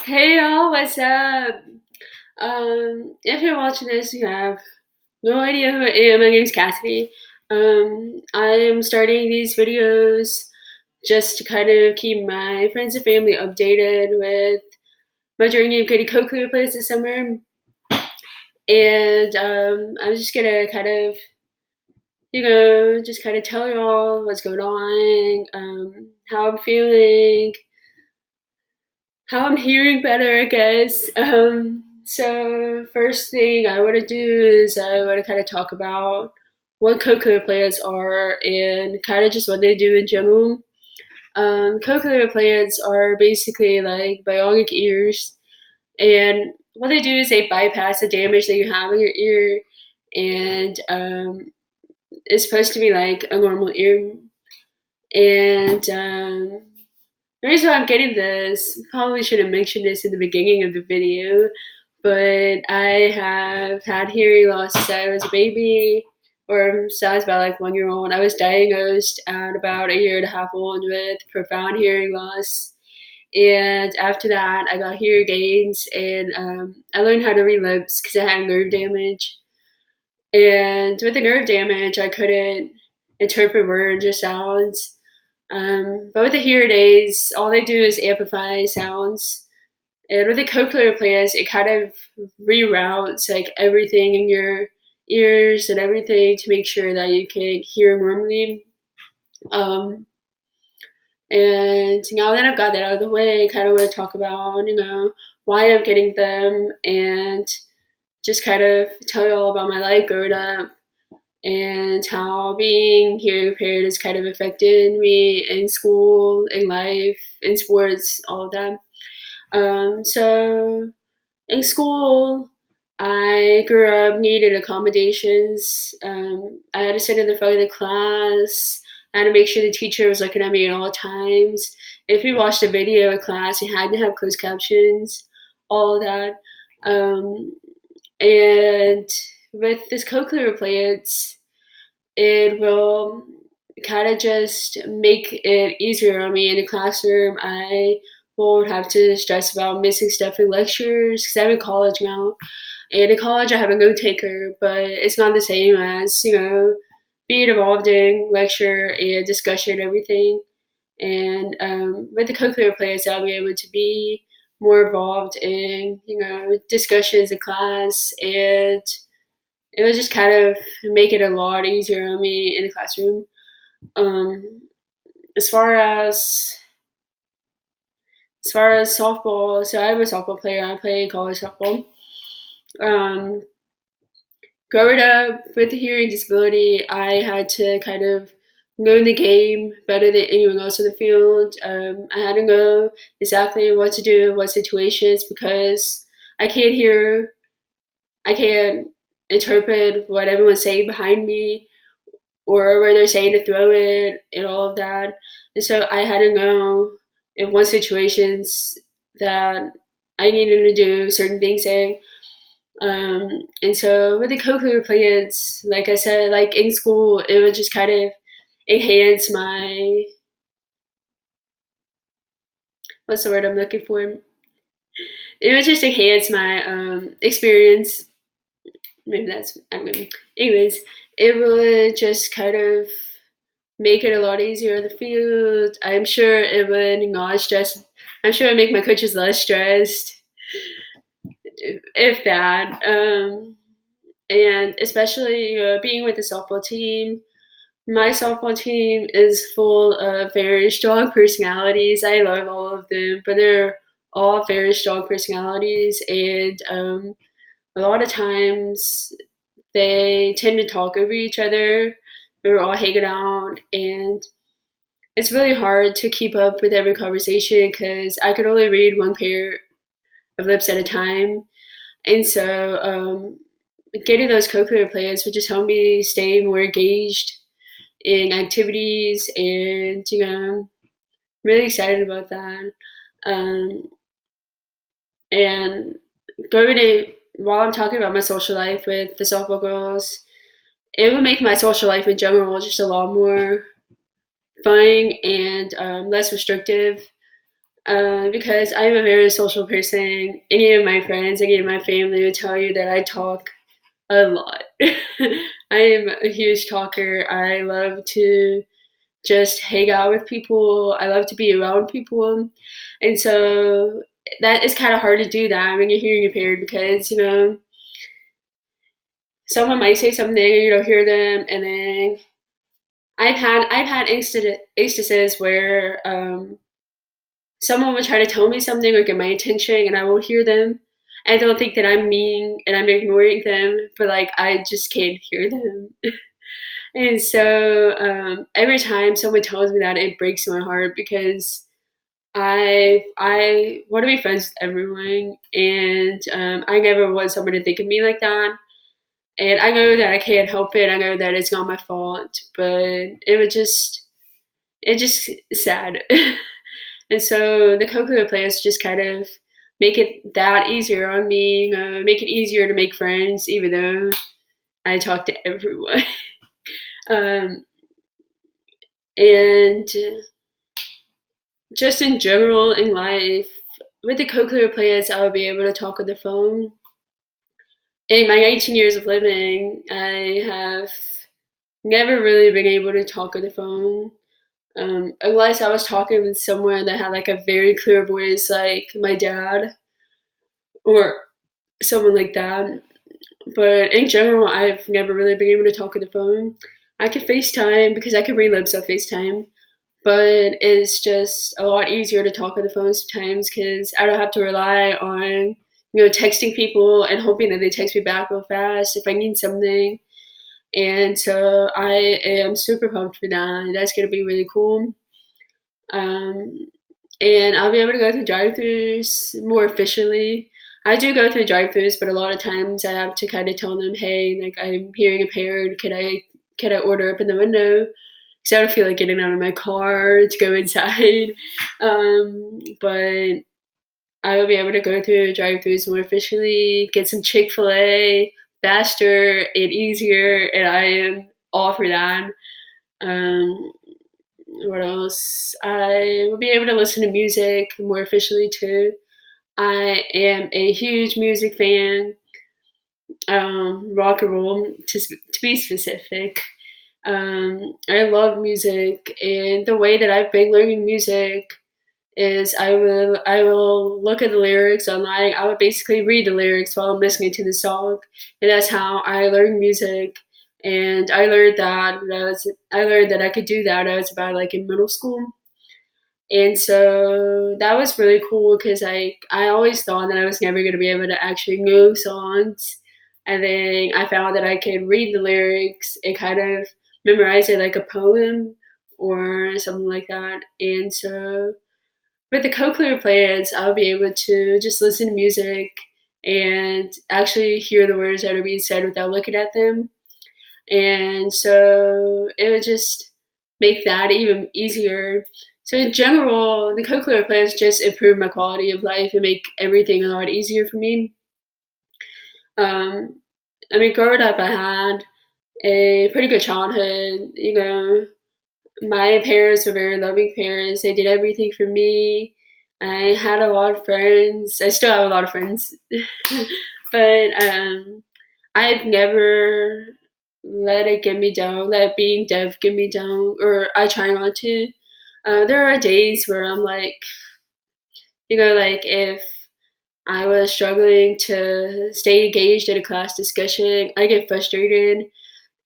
Hey y'all, what's up? If you're watching this, you have no idea who I am. My name's Cassidy. I am starting these videos just to kind of keep my friends and family updated with my journey of getting Cochlear placed this summer. And I'm just gonna kind of, just kind of tell y'all what's going on, how I'm feeling, how I'm hearing better, I guess. So first thing I want to do is I want to kind of talk about what cochlear implants are and kind of just what they do in general. Cochlear implants are basically like bionic ears, and what they do is they bypass the damage that you have in your ear, and it's supposed to be like a normal ear. And the reason why I'm getting this, probably should have mentioned this in the beginning of the video, but I have had hearing loss since I was a baby, or since I was about like 1 year old. I was diagnosed at about a year and a half old with profound hearing loss. And after that, I got hearing aids, and I learned how to read lips because I had nerve damage. And with the nerve damage, I couldn't interpret words or sounds. But with the hearing aids, all they do is amplify sounds. And with the cochlear implants, it kind of reroutes like everything in your ears and everything to make sure that you can hear normally. Um, and now that I've got that out of the way, I kind of want to talk about, why I'm getting them and just kind of tell you all about my life growing up and how being hearing impaired has kind of affected me in school, in life, in sports, all of that. So in school, I grew up needing accommodations. I had to sit in the front of the class. I had to make sure the teacher was looking at me at all times. If we watched a video in class, you had to have closed captions, all of that. Um, and with this cochlear implants, it will kind of just make it easier on me in the classroom. I won't have to stress about missing stuff in lectures because I'm in college now. And in college, I have a note taker, but it's not the same as, being involved in lecture and discussion and everything. And with the cochlear implants, I'll be able to be more involved in, discussions in class, and it was just kind of make it a lot easier on me in the classroom. Um, as far as as far as softball, so I'm a softball player. I play college softball. Um, Growing up with a hearing disability, I had to kind of know the game better than anyone else in the field. I had to know exactly what to do in what situations because I can't hear, I can't interpret what everyone's saying behind me or where they're saying to throw it and all of that. And so I had to know in what situations that I needed to do certain things in. And so with the cochlear implants, like I said, like in school, it would just kind of enhance my, what's the word I'm looking for? It would just enhance my experience. Maybe that's, I'm gonna, anyways, it would just kind of make it a lot easier in the field. I'm sure it would not stress. I'm sure it'd make my coaches less stressed, if that. And especially being with the softball team. My softball team is full of very strong personalities. I love all of them, but they're all very strong personalities, and a lot of times they tend to talk over each other. We're all hanging out, and it's really hard to keep up with every conversation because I could only read one pair of lips at a time. And so getting those cochlear implants would just help me stay more engaged in activities, and really excited about that. Um, and going to while I'm talking about my social life with the softball girls, it would make my social life in general just a lot more fun and less restrictive. because I'm a very social person. Any of my friends, any of my family would tell you that I talk a lot. I am a huge talker. I love to just hang out with people. I love to be around people. And so that is kind of hard to do that when you're hearing impaired because, someone might say something and you don't hear them. And then I've had instances where someone will try to tell me something or get my attention and I won't hear them. I don't think that I'm mean and I'm ignoring them, but like I just can't hear them. And so every time someone tells me that, it breaks my heart because I want to be friends with everyone, and I never want someone to think of me like that. And I know that I can't help it. I know that it's not my fault, but it just sad. And so the Cochlear plans just kind of make it that easier on me, make it easier to make friends, even though I talk to everyone. Um, and just in general in life, with the Cochlear plans, I would be able to talk on the phone. In my 19 years of living, I have never really been able to talk on the phone. Unless I was talking with someone that had like a very clear voice, like my dad or someone like that. But in general, I've never really been able to talk on the phone. I can FaceTime because I can read lips on FaceTime, but it's just a lot easier to talk on the phone sometimes because I don't have to rely on texting people and hoping that they text me back real fast if I need something. And so I am super pumped for that. That's gonna be really cool. Um, and I'll be able to go through drive-throughs more efficiently. I do go through drive-throughs, but a lot of times I have to kind of tell them, "Hey, like I'm hearing impaired. Could I order up in the window?" Because I don't feel like getting out of my car to go inside. But I will be able to go through drive-throughs more efficiently, get some Chick-fil-A faster and easier, and I am all for that. Um, what else? I will be able to listen to music more efficiently too. I am a huge music fan, rock and roll to be specific. I love music, and the way that I've been learning music is I will look at the lyrics online. I would basically read the lyrics while I'm listening to the song, and that's how I learn music. And I learned that I could do that. I was about like in middle school, and so that was really cool because I always thought that I was never gonna be able to actually know songs, and then I found that I could read the lyrics and kind of memorize it like a poem or something like that. And so with the Cochlear plans, I'll be able to just listen to music and actually hear the words that are being said without looking at them. And so it would just make that even easier. So in general, the Cochlear plans just improve my quality of life and make everything a lot easier for me. Um, I mean, growing up, I had a pretty good childhood. My parents were very loving parents. They did everything for me. I had a lot of friends. I still have a lot of friends. But I've never let it get me down, let being deaf get me down, or I try not to. There are days where I'm like, like if I was struggling to stay engaged in a class discussion, I get frustrated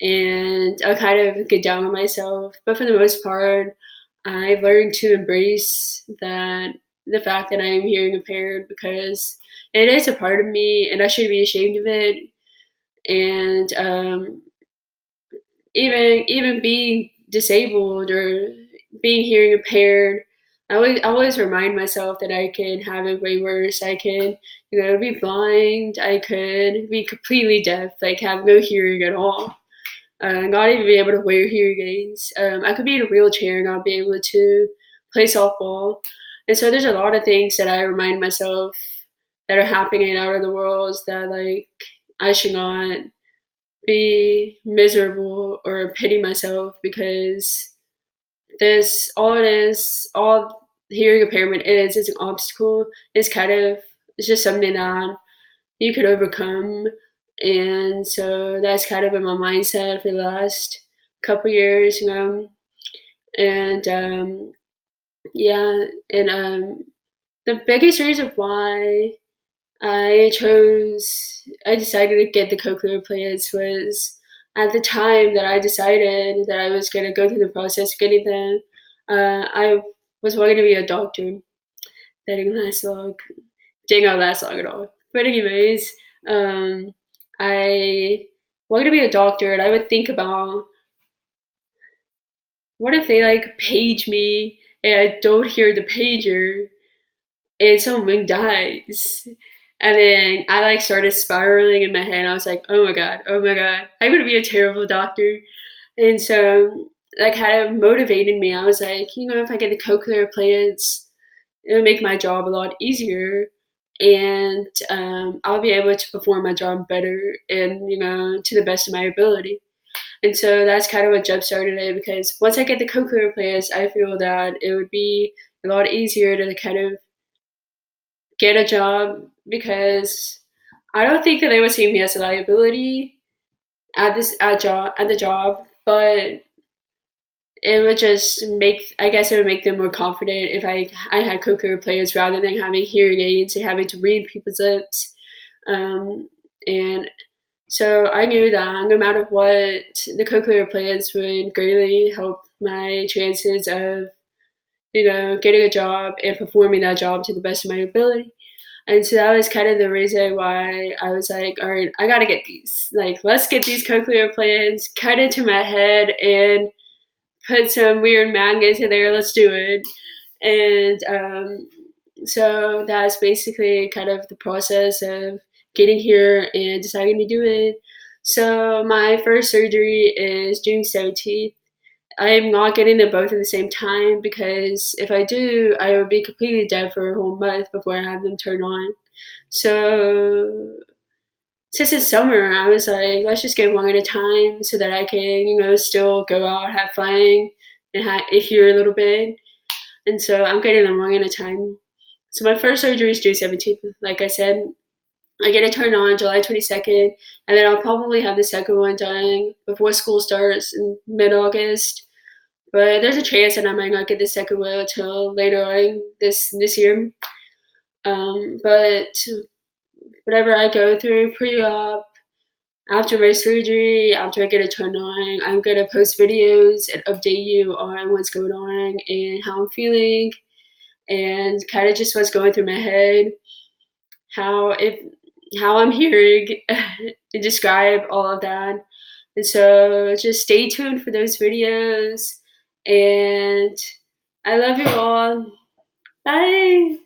and I kind of get down on myself. But for the most part, I've learned to embrace the fact that I am hearing impaired because it is a part of me and I shouldn't be ashamed of it. And even being disabled or being hearing impaired, I always remind myself that I can have it way worse. I can, be blind. I could be completely deaf, like have no hearing at all. Not even be able to wear hearing aids. I could be in a wheelchair and not be able to play softball. And so there's a lot of things that I remind myself that are happening out in the world that like I should not be miserable or pity myself because this all it is all hearing impairment is an obstacle. It's just something that you could overcome. And so that's kind of been my mindset for the last couple years, you know. And yeah, and the biggest reason why I decided to get the cochlear implants was at the time that I decided that I was gonna go through the process of getting them, I was wanting to be a doctor. That didn't last long. Didn't gonna last long at all. But anyways, um, I wanted to be a doctor, and I would think about what if they like page me and I don't hear the pager and someone dies. And then I like started spiraling in my head. I was like, oh my God, I'm gonna be a terrible doctor. And so that kind of motivated me. I was like, you know, if I get the cochlear implants, it'll make my job a lot easier. And I'll be able to perform my job better and, you know, to the best of my ability. And so that's kind of what jump started it because once I get the cochlear implants, I feel that it would be a lot easier to kind of get a job because I don't think that they would see me as a liability at the job, but it would just make I guess it would make them more confident if I had cochlear implants rather than having hearing aids and having to read people's lips. Um, and so I knew that no matter what, the cochlear implants would greatly help my chances of, you know, getting a job and performing that job to the best of my ability. And so that was kind of the reason why I was like, all right, I gotta get these. Like, let's get these cochlear implants, cut into my head, and put some weird magnets in there. Let's do it. And so that's basically kind of the process of getting here and deciding to do it. So my first surgery is June 17th. I'm not getting them both at the same time because if I do, I would be completely dead for a whole month before I have them turned on. So since it's summer, I was like, let's just get one at a time so that I can, you know, still go out, have fun, and hear a little bit. And so I'm getting them one at a time. So my first surgery is June 17th. Like I said, I get it turned on July 22nd, and then I'll probably have the second one done before school starts in mid-August. But there's a chance that I might not get the second one until later on this year. But whatever I go through pre-op, after my surgery, after I get it turned on, I'm gonna post videos and update you on what's going on and how I'm feeling and kind of just what's going through my head, how if how I'm hearing, and describe all of that. And so just stay tuned for those videos. And I love you all. Bye.